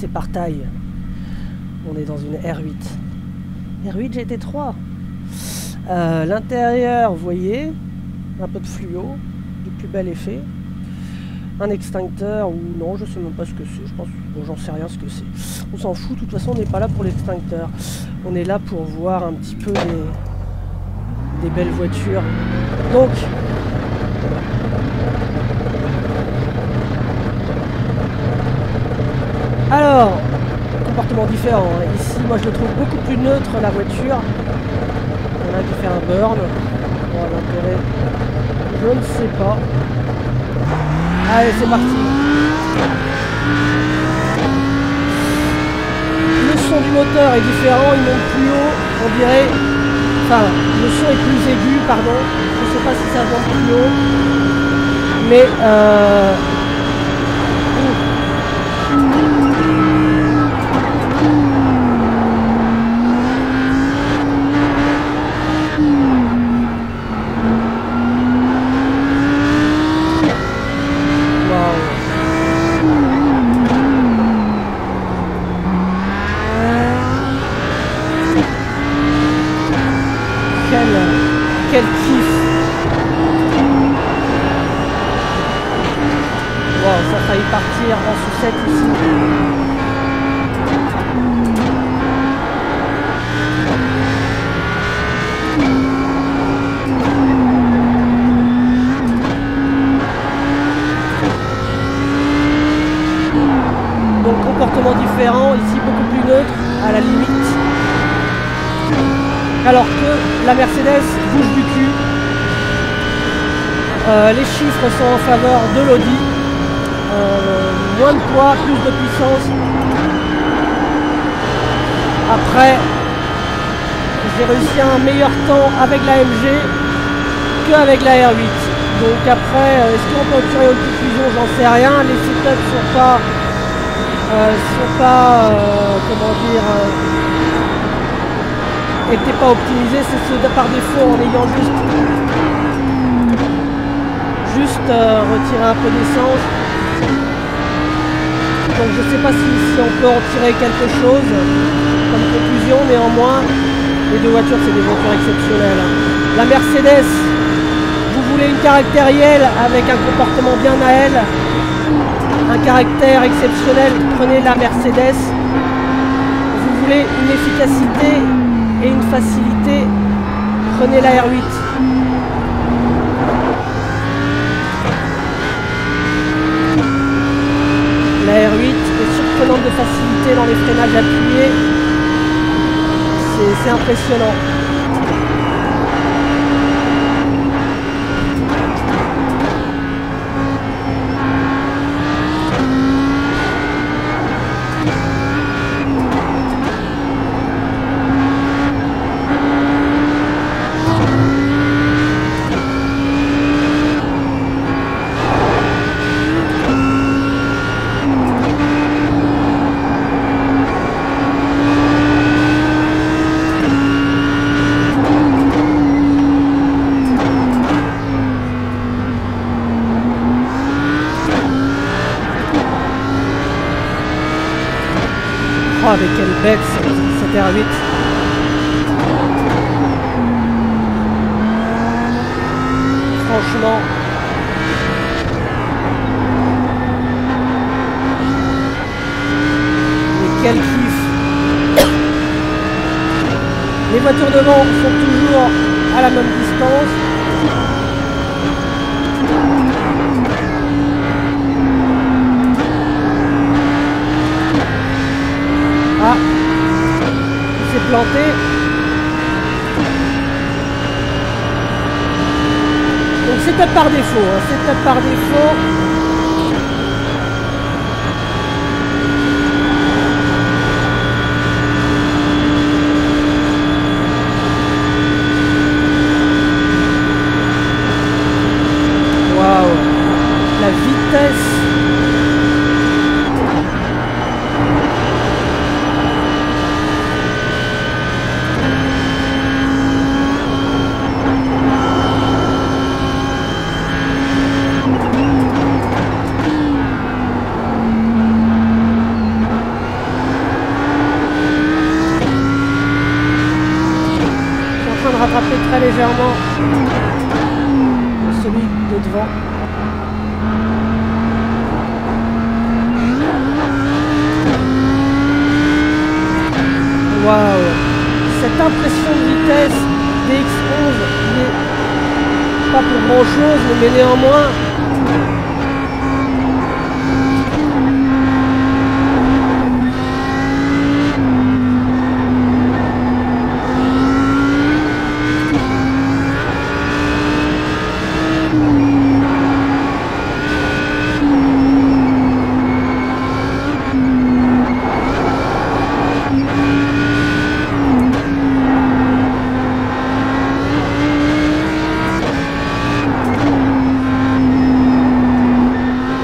c'est par taille. On est dans une R8. R8 GT3. L'intérieur, vous voyez, un peu de fluo, du plus bel effet. Un extincteur, ou non, je sais même pas ce que c'est. Je pense, bon, j'en sais rien ce que c'est. On s'en fout, de toute façon, on n'est pas là pour l'extincteur. On est là pour voir un petit peu des belles voitures. Donc, alors, comportement différent. Hein. Ici, moi, je le trouve beaucoup plus neutre, la voiture. Il y en a qui fait un burn. Bon, l'intérêt, je ne sais pas. Allez, c'est parti. Le son du moteur est différent, il monte plus haut, on dirait. Enfin, le son est plus aigu, pardon. Je ne sais pas si ça monte plus haut. Mais quel kiff. Wow, ça a failli partir en sucette ici. Donc comportement différent, ici beaucoup plus neutre, à la limite. Alors que la Mercedes bouge du cul. Les chiffres sont en faveur de l'Audi. Moins de poids, plus de puissance. Après, j'ai réussi un meilleur temps avec la MG qu'avec la R8. Donc après, est-ce qu'on peut tirer aux conclusions? J'en sais rien. Les setups sont pas comment dire, n'étaient pas optimisés. C'est ceux par défaut en ayant juste retiré un peu d'essence. Donc je ne sais pas si on peut en tirer quelque chose comme conclusion. Néanmoins, les deux voitures, c'est des voitures exceptionnelles. La Mercedes, vous voulez une caractérielle avec un comportement bien à elle, un caractère exceptionnel, prenez la Mercedes. Vous voulez une efficacité et une facilité, prenez la R8. La R8 est surprenante de facilité dans les freinages appuyés. C'est impressionnant. Oh, avec quelle bête cette R8. Franchement. Mais quel kiff. Les voitures devant sont toujours à la même distance. Ah, il s'est planté. Donc c'est peut-être par défaut, hein. C'est peut-être par défaut. Waouh, la vitesse. légèrement celui de devant. Waouh! Cette impression de vitesse des X11 n'est pas pour grand chose, mais néanmoins.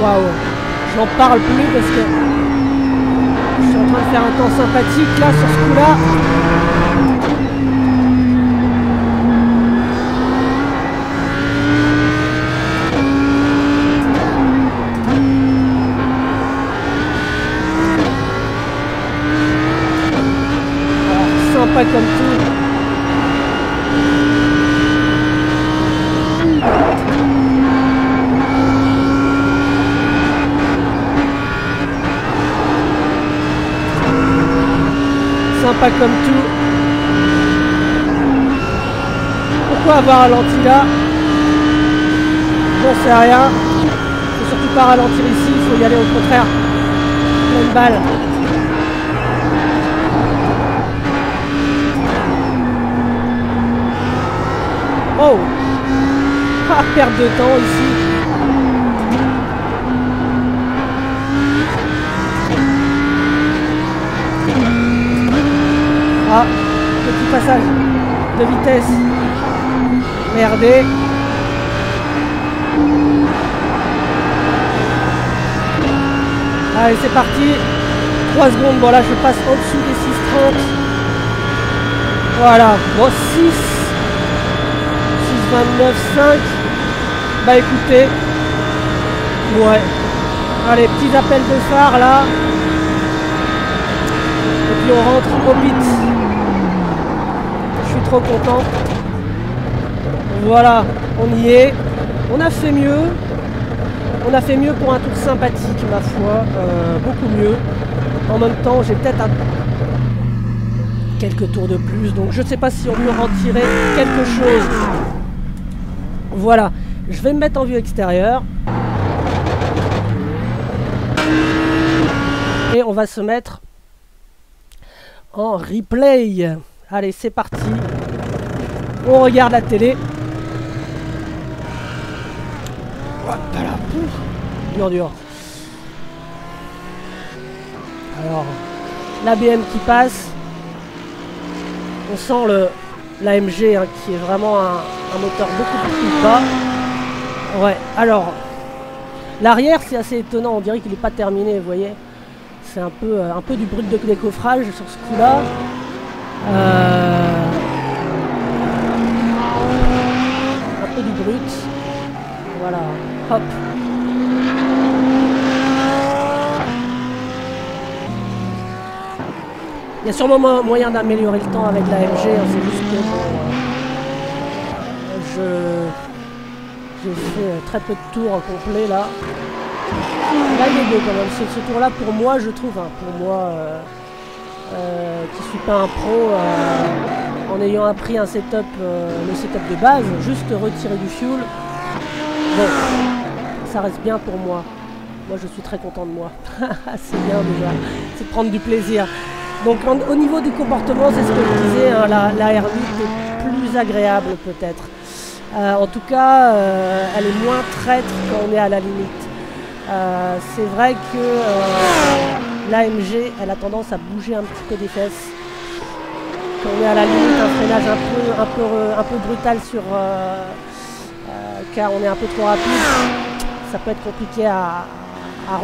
Waouh, j'en parle plus parce que je suis en train de faire un temps sympathique là sur ce coup-là. Sympa comme tout. Sympa comme tout. Pourquoi avoir ralenti là? J'en sais rien. Faut surtout pas ralentir ici, il faut y aller au contraire. Pleine balle. Oh! Pas perdre de temps ici. Ah, petit passage de vitesse. Merdé. Allez, c'est parti. 3 secondes. Bon, là, je passe en dessous des 6,30. Voilà. Bon, 6,29,5. Bah, écoutez. Ouais. Allez, petits appels de phare, là. Et puis, on rentre au bit. Je suis trop content. Voilà, on y est. On a fait mieux. On a fait mieux pour un tour sympathique, ma foi. Beaucoup mieux. En même temps, j'ai peut-être quelques tours de plus. Donc, je ne sais pas si on peut en tirer quelque chose. Voilà. Je vais me mettre en vue extérieure. Et on va se mettre en replay. Allez, c'est parti. On regarde la télé. Voilà. Dur. Alors, la BM qui passe. On sent l'AMG hein, qui est vraiment un moteur beaucoup plus bas. Ouais, alors, l'arrière c'est assez étonnant. On dirait qu'il n'est pas terminé, vous voyez. C'est un peu du brut de décoffrage sur ce coup-là. Un peu du brut. Voilà, hop. Il y a sûrement moyen d'améliorer le temps avec l'AMG, hein, c'est juste que j'ai fait très peu de tours en complet là. Là il est beau quand même, ce tour là pour moi je trouve, hein, pour moi qui suis pas un pro, en ayant appris un setup, le setup de base, juste retirer du fuel, bon, ça reste bien pour moi. Moi je suis très content de moi, c'est bien déjà, c'est de prendre du plaisir. Donc au niveau du comportement, c'est ce que je disais, hein, la R8 est plus agréable peut-être. En tout cas, elle est moins traître quand on est à la limite. C'est vrai que l'AMG, elle a tendance à bouger un petit peu des fesses. Quand on est à la limite, un freinage un peu brutal sur... car on est un peu trop rapide, ça peut être compliqué à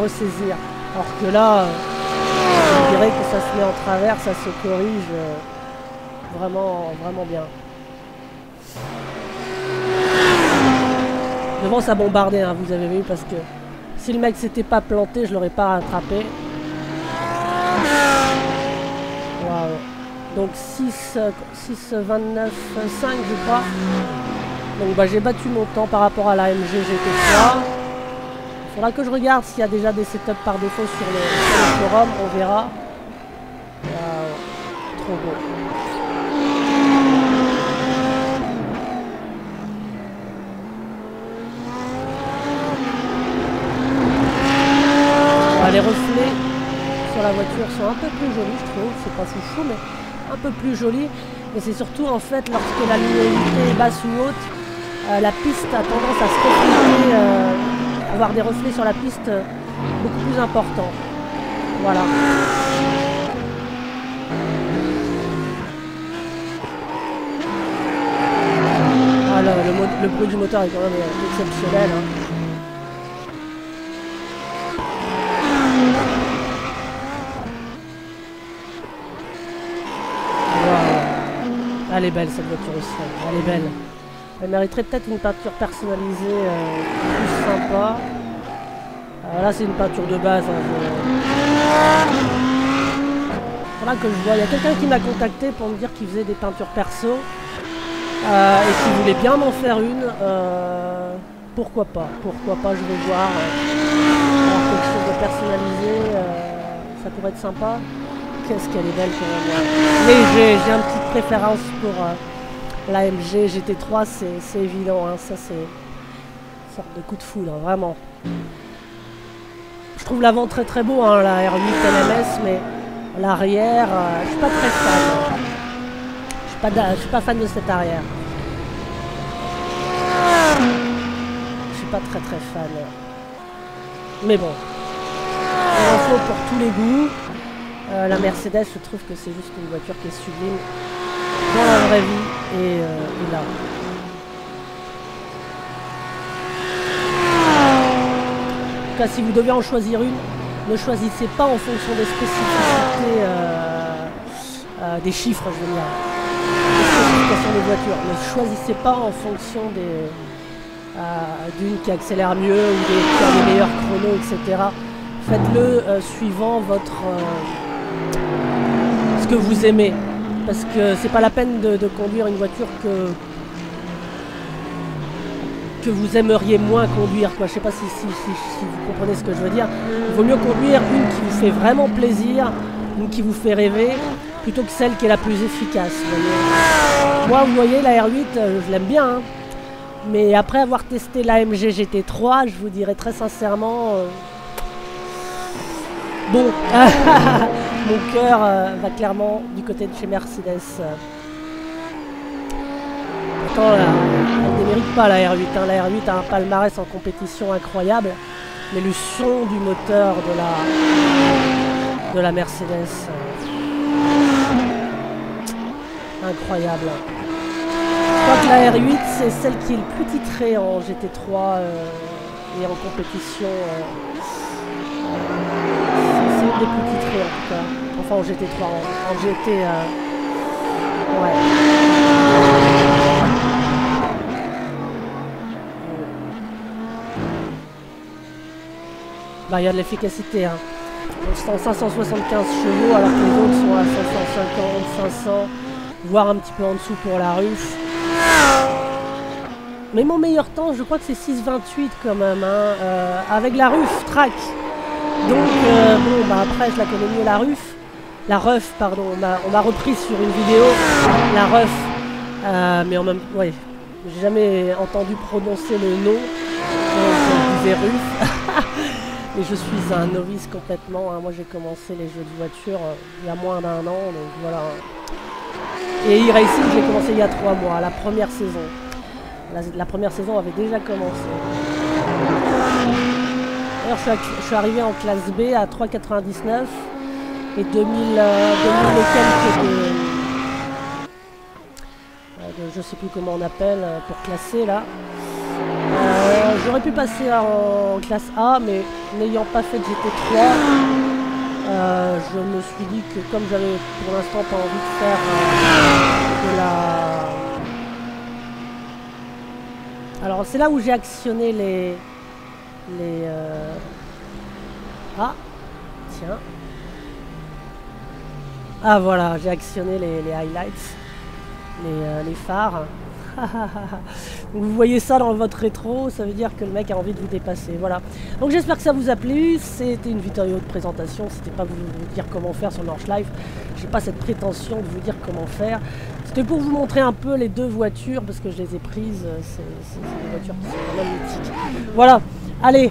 ressaisir. Alors que là... je dirais que ça se met en travers, ça se corrige vraiment bien. Devant ça bombardait, hein, vous avez vu, parce que si le mec s'était pas planté, je l'aurais pas rattrapé. Waouh. Donc 6,29,5 je crois. Donc bah, j'ai battu mon temps par rapport à la MG GT3. Il faudra que je regarde s'il y a déjà des setups par défaut sur le forum, on verra. Trop beau. Les reflets sur la voiture sont un peu plus jolis, je trouve. C'est pas fou, mais un peu plus jolis. Et c'est surtout en fait lorsque la luminosité est basse ou haute, la piste a tendance à se refléter, avoir des reflets sur la piste beaucoup plus importants. Voilà. Alors, le bruit du moteur est quand même exceptionnel. Hein. Elle est belle cette voiture aussi, elle est belle. Elle mériterait peut-être une peinture personnalisée plus sympa. Là c'est une peinture de base. Hein, voilà que je vois. Il y a quelqu'un qui m'a contacté pour me dire qu'il faisait des peintures perso et qu'il voulait bien m'en faire une. Pourquoi pas, je vais voir. Alors, quelque chose de personnalisé, ça pourrait être sympa. Qu'est-ce qu'elle est belle quand même. Mais j'ai une petite préférence pour la MG GT3, c'est évident, hein. Ça c'est une sorte de coup de foudre, hein, vraiment. Je trouve l'avant très très beau, hein, la R8 LMS, mais l'arrière, je suis pas très fan. Je suis pas fan de cette arrière. Je suis pas très très fan. Mais bon, il en faut pour tous les goûts. La Mercedes, je trouve que c'est juste une voiture qui est sublime dans la vraie vie et là. En tout cas, si vous devez en choisir une, ne choisissez pas en fonction des spécificités, des chiffres, je veux dire, des spécifications des voitures. Ne choisissez pas en fonction d'une qui accélère mieux ou qui a les meilleurs chronos, etc. Faites-le suivant votre ce que vous aimez, parce que c'est pas la peine de conduire une voiture que vous aimeriez moins conduire, quoi. Je sais pas si vous comprenez ce que je veux dire. Il vaut mieux conduire une qui vous fait vraiment plaisir, une qui vous fait rêver, plutôt que celle qui est la plus efficace. Moi, vous voyez, la R8, je l'aime bien, hein. Mais après avoir testé la MG GT3, je vous dirais très sincèrement, bon, mon cœur va clairement du côté de chez Mercedes. Pourtant, elle ne démérite pas la R8. Hein. La R8 a un palmarès en compétition incroyable, mais le son du moteur de la Mercedes, incroyable. Je crois que la R8, c'est celle qui est le plus titrée en GT3 et en compétition. C'est une des plus titrées en tout cas. Enfin en GT3, en GT... ouais. Bah il y a de l'efficacité, hein. On sent 575 chevaux alors que les autres sont à 550, 500, voire un petit peu en dessous pour la RUF. Mais mon meilleur temps, je crois que c'est 6,28 quand même, hein, avec la RUF track. Donc bon, bah après je la connais mieux la RUF, pardon, on m'a repris sur une vidéo la RUF, mais en même temps, ouais, j'ai jamais entendu prononcer le nom, donc je disais RUF. Et je suis un novice complètement, hein. Moi j'ai commencé les jeux de voiture il y a moins d'un an, donc voilà. Et e-racing j'ai commencé il y a 3 mois, la première saison. La première saison avait déjà commencé. D'ailleurs je suis arrivé en classe B à 3,99 et 2000 et quelques de je sais plus comment on appelle pour classer là. J'aurais pu passer en classe A, mais n'ayant pas fait de GT3, je me suis dit que comme j'avais pour l'instant pas envie de faire de la... Alors c'est là où j'ai actionné les... Ah, tiens. Ah voilà, j'ai actionné les highlights, les phares. Vous voyez ça dans votre rétro, ça veut dire que le mec a envie de vous dépasser. Voilà. Donc j'espère que ça vous a plu. C'était une vidéo de présentation. C'était pas vous dire comment faire sur Nordschleife. J'ai pas cette prétention de vous dire comment faire. C'était pour vous montrer un peu les deux voitures parce que je les ai prises. C'est des voitures qui sont quand même mythiques. Voilà. Allez.